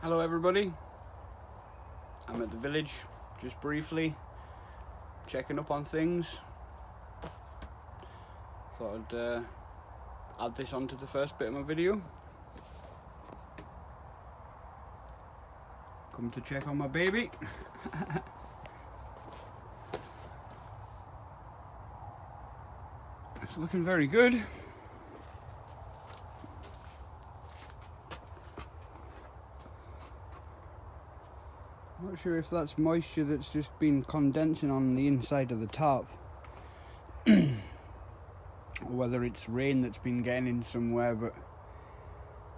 Hello everybody, I'm at the village just briefly checking up on things. Thought I'd add this onto the first bit of my video. Come to check on my baby. It's looking very good. Not sure if that's moisture that's just been condensing on the inside of the tarp or whether it's rain that's been getting in somewhere, but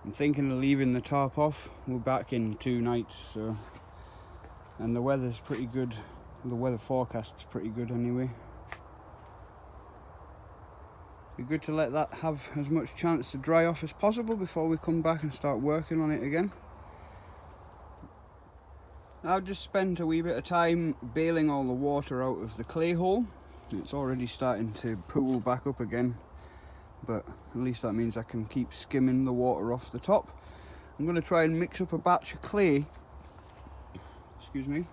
I'm thinking of leaving the tarp off. We're back in 2 nights, so, and the weather's pretty good. The weather forecast's pretty good anyway. Be good to let that have as much chance to dry off as possible before we come back and start working on it again. I've just spent a wee bit of time bailing all the water out of the clay hole. It's already starting to pool back up again, but at least that means I can keep skimming the water off the top. I'm going to try and mix up a batch of clay. Excuse me.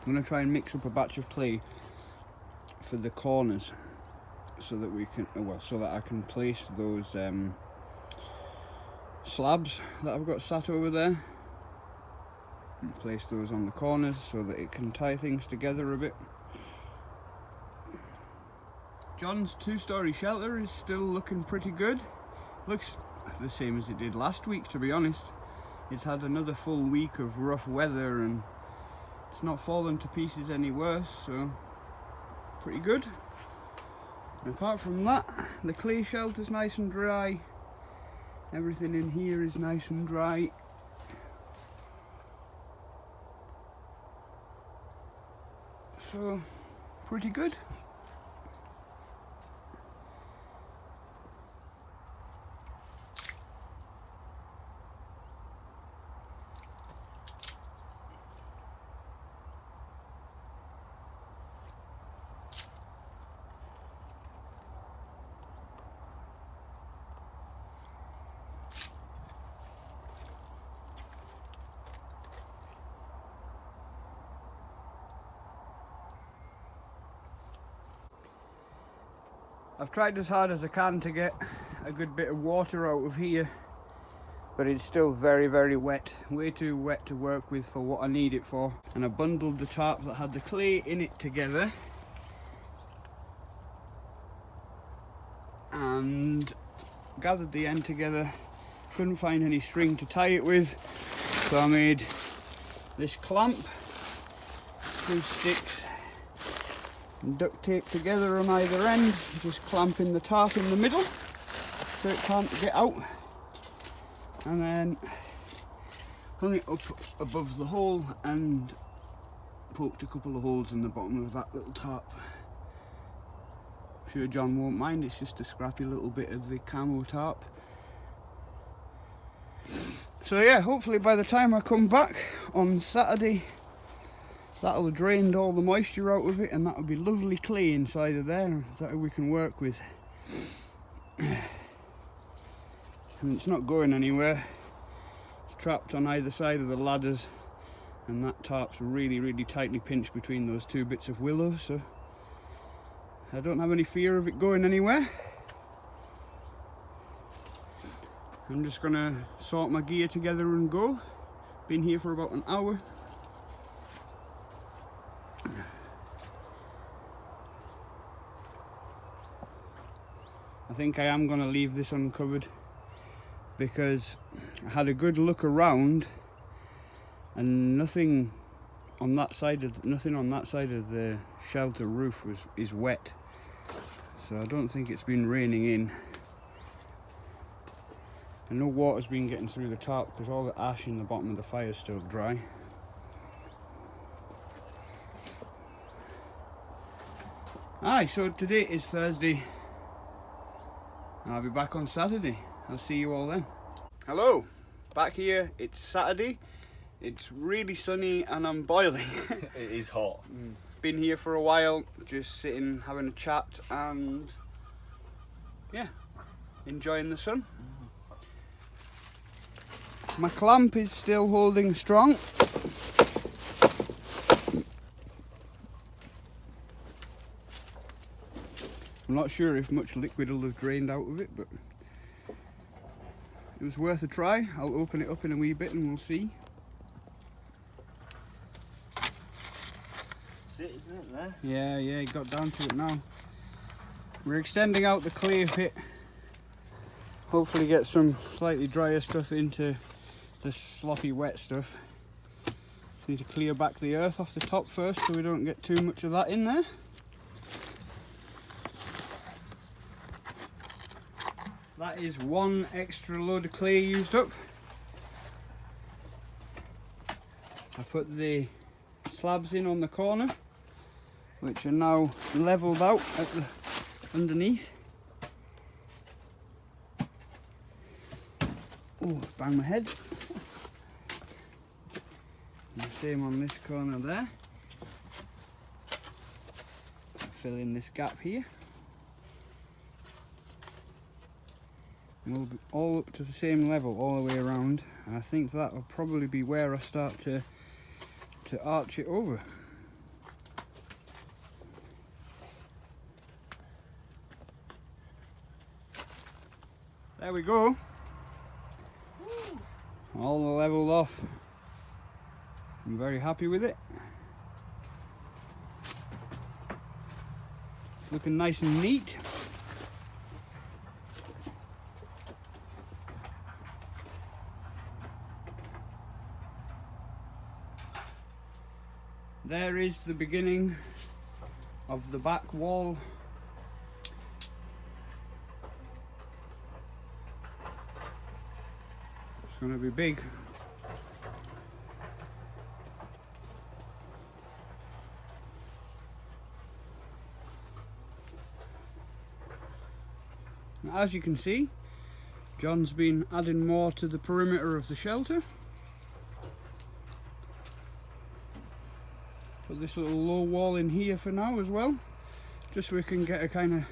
I'm going to try and mix up a batch of clay for the corners so that we can, so that I can place those slabs that I've got sat over there. And place those on the corners so that it can tie things together a bit. John's 2-story shelter is still looking pretty good. Looks the same as it did last week, to be honest. It's had another full week of rough weather and it's not fallen to pieces any worse, so pretty good. And apart from that, the clay shelter's nice and dry. Everything in here is nice and dry. So, pretty good. I've tried as hard as I can to get a good bit of water out of here, but it's still very, very wet. Way too wet to work with for what I need it for. And I bundled the tarp that had the clay in it together and gathered the end together. Couldn't find any string to tie it with, so I made this clamp, 2 sticks and duct tape together on either end, just clamping the tarp in the middle so it can't get out, and then hung it up above the hole and poked a couple of holes in the bottom of that little tarp. I'm sure John won't mind, it's just a scrappy little bit of the camo tarp. So yeah, hopefully by the time I come back on Saturday that'll have drained all the moisture out of it and that'll be lovely clay inside of there that we can work with. And it's not going anywhere. It's trapped on either side of the ladders and that tarp's really, really tightly pinched between those 2 bits of willow, so I don't have any fear of it going anywhere. I'm just gonna sort my gear together and go. Been here for about an hour. I think I am going to leave this uncovered because I had a good look around and nothing on that side of the shelter roof is wet, so I don't think it's been raining in, and no water's been getting through the tarp because all the ash in the bottom of the fire is still dry. Aye, so today is Thursday. I'll be back on Saturday. I'll see you all then. Hello, back here. It's Saturday. It's really sunny and I'm boiling. It is hot. Been here for a while, just sitting, having a chat and yeah, enjoying the sun. My clamp is still holding strong. I'm not sure if much liquid will have drained out of it, but it was worth a try. I'll open it up in a wee bit and we'll see. That's it, isn't it, there? Yeah, it got down to it now. We're extending out the clay pit. Hopefully get some slightly drier stuff into the sloppy wet stuff. Need to clear back the earth off the top first so we don't get too much of that in there. That is one extra load of clay used up. I put the slabs in on the corner, which are now levelled out at the underneath. Oh, bang my head. And the same on this corner there. Fill in this gap here. And we'll be all up to the same level all the way around. And I think that will probably be where I start to arch it over. There we go. All leveled off. I'm very happy with it. Looking nice and neat. There is the beginning of the back wall. It's going to be big. Now, as you can see, John's been adding more to the perimeter of the shelter. Put this little low wall in here for now as well, just so we can get a kind of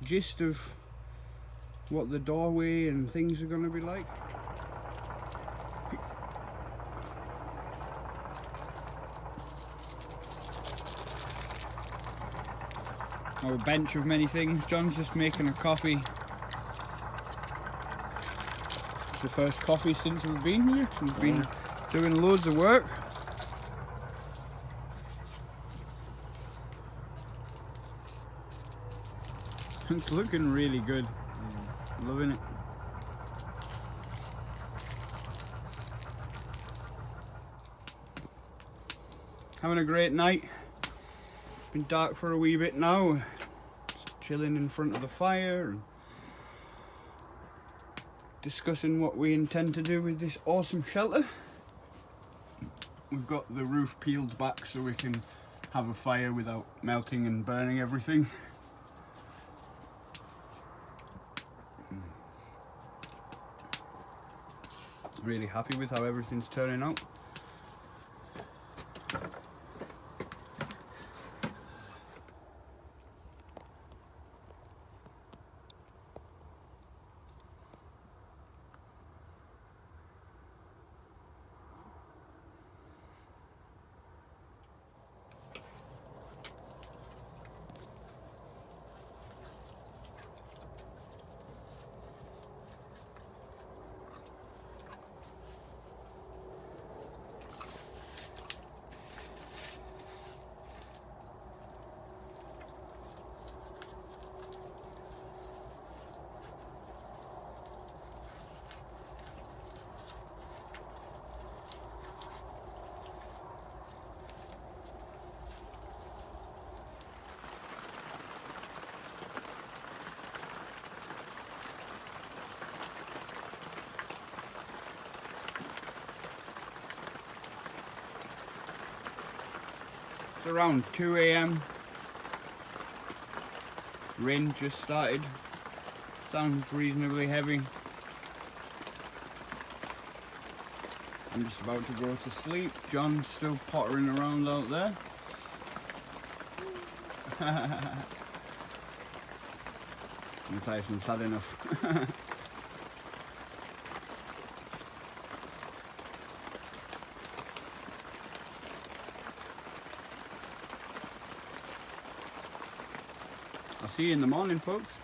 gist of what the doorway and things are going to be like. Our bench of many things. John's just making a coffee. It's the first coffee since we've been here. He's been doing loads of work. It's looking really good. Loving it. Having a great night. It's been dark for a wee bit now. Just chilling in front of the fire and discussing what we intend to do with this awesome shelter. We've got the roof peeled back so we can have a fire without melting and burning everything. Really happy with how everything's turning out. It's around 2 AM. Rain just started. Sounds reasonably heavy. I'm just about to go to sleep. John's still pottering around out there. Tyson's had enough. I'll see you in the morning, folks.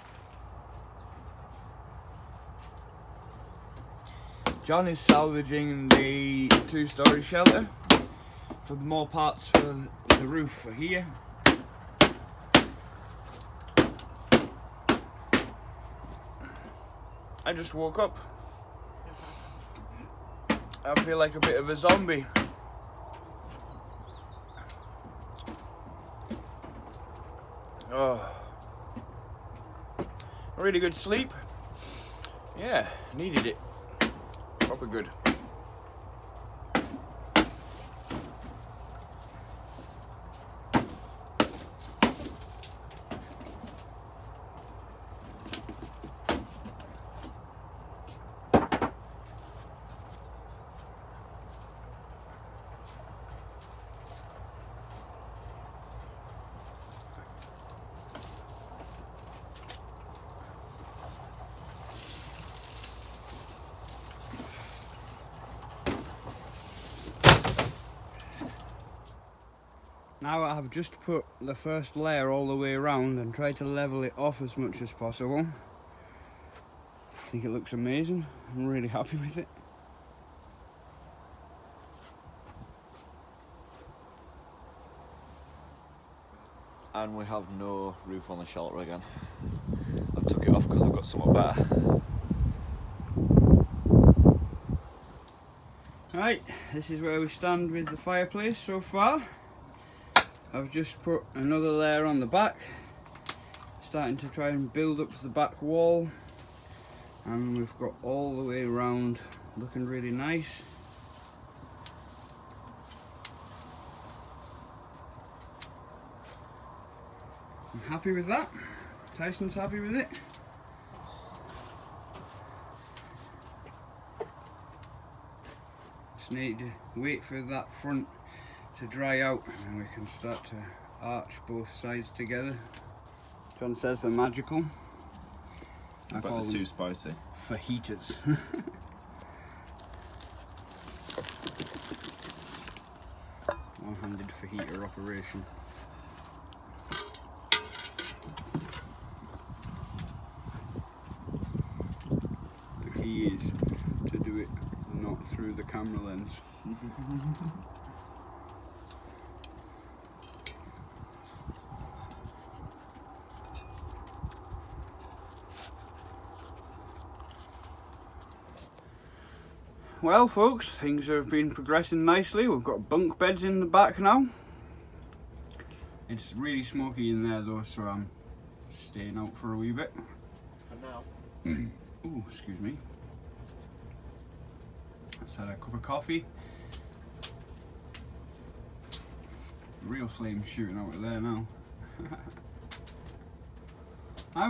John is salvaging the 2-story shelter for more parts for the roof for here. I just woke up. I feel like a bit of a zombie. Oh, a really good sleep. Yeah, needed it. Proper good. Now I've just put the first layer all the way around and tried to level it off as much as possible. I think it looks amazing. I'm really happy with it. And we have no roof on the shelter again. I took it off because I've got something better. Right, this is where we stand with the fireplace so far. I've just put another layer on the back, starting to try and build up the back wall, and we've got all the way around looking really nice. I'm happy with that. Tyson's happy with it. Just need to wait for that front to dry out and then we can start to arch both sides together. John says they're magical. I call them too spicy. fajitas. One-handed fajita operation. The key is to do it not through the camera lens. Well folks, things have been progressing nicely. We've got bunk beds in the back now. It's really smoky in there though, so I'm staying out for a wee bit. For now. Ooh, excuse me. Just had a cup of coffee. Real flames shooting out of there now.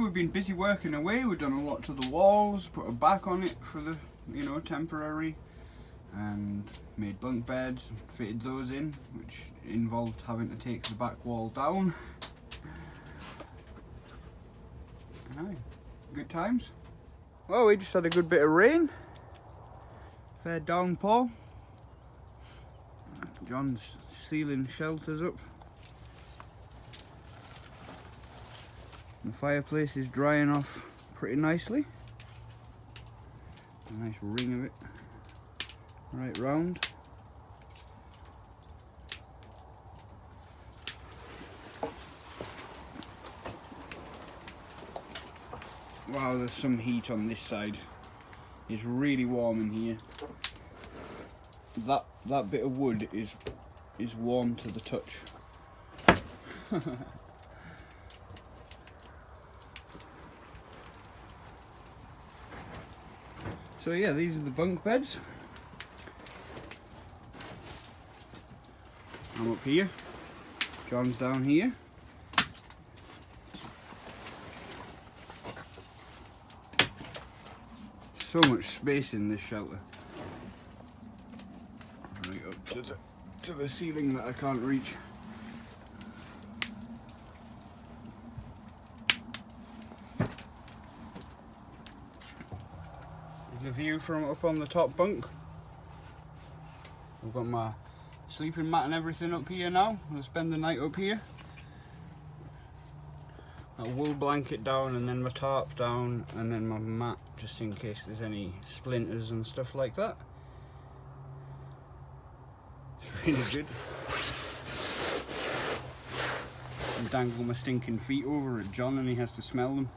We've been busy working away. We've done a lot to the walls, put a back on it for the, temporary, and made bunk beds, fitted those in, which involved having to take the back wall down. Aye, good times. Well, we just had a good bit of rain, fair downpour. John's sealing shelters up. The fireplace is drying off pretty nicely. A nice ring of it right round. Wow, there's some heat on this side. It's really warm in here. That bit of wood is warm to the touch. So yeah, these are the bunk beds. I'm up here, John's down here. So much space in this shelter. Right up to the ceiling that I can't reach. The view from up on the top bunk. I've got my sleeping mat and everything up here now. I'm going to spend the night up here. a wool blanket down, and then my tarp down, and then my mat, just in case there's any splinters and stuff like that. It's really good. I dangle my stinking feet over at John and he has to smell them.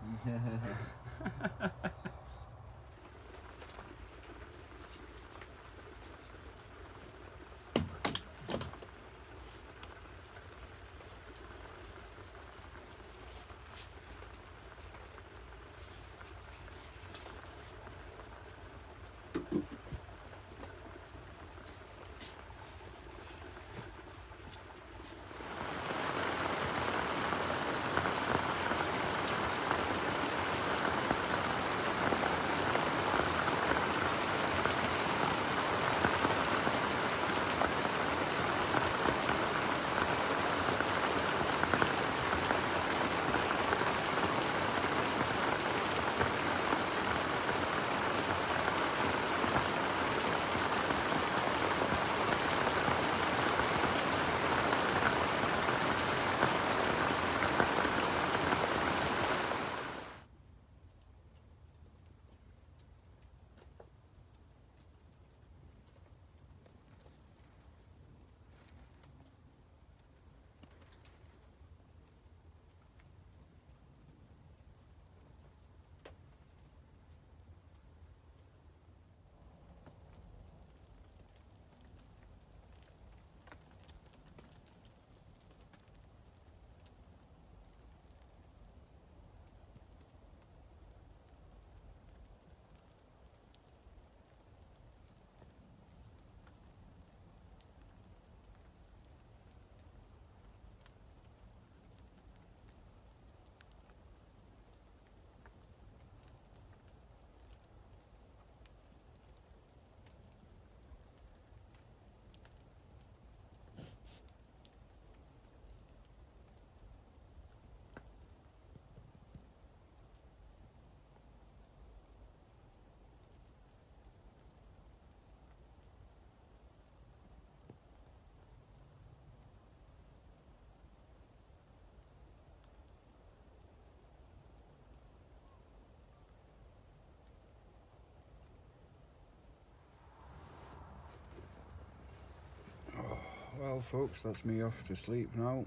Well folks, that's me off to sleep now.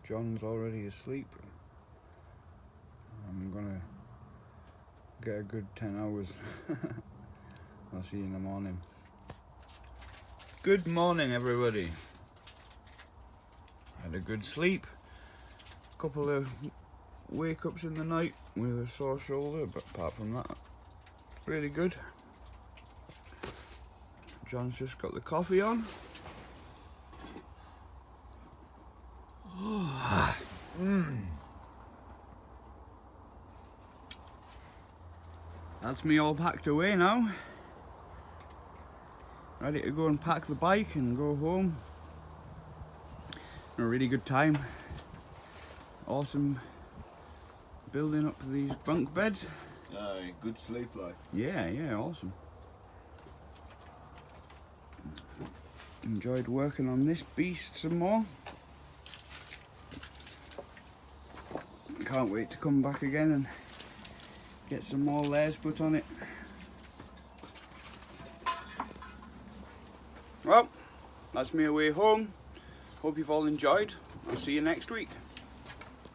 John's already asleep. I'm gonna get a good 10 hours. I'll see you in the morning. Good morning everybody. Had a good sleep. Couple of wake ups in the night with a sore shoulder, but apart from that, really good. John's just got the coffee on. That's me all packed away now. Ready to go and pack the bike and go home. A really good time. Awesome building up these bunk beds. Aye, good sleep like. Yeah, awesome. Enjoyed working on this beast some more. Can't wait to come back again and get some more layers put on it. Well, that's me away home. Hope you've all enjoyed. I'll see you next week.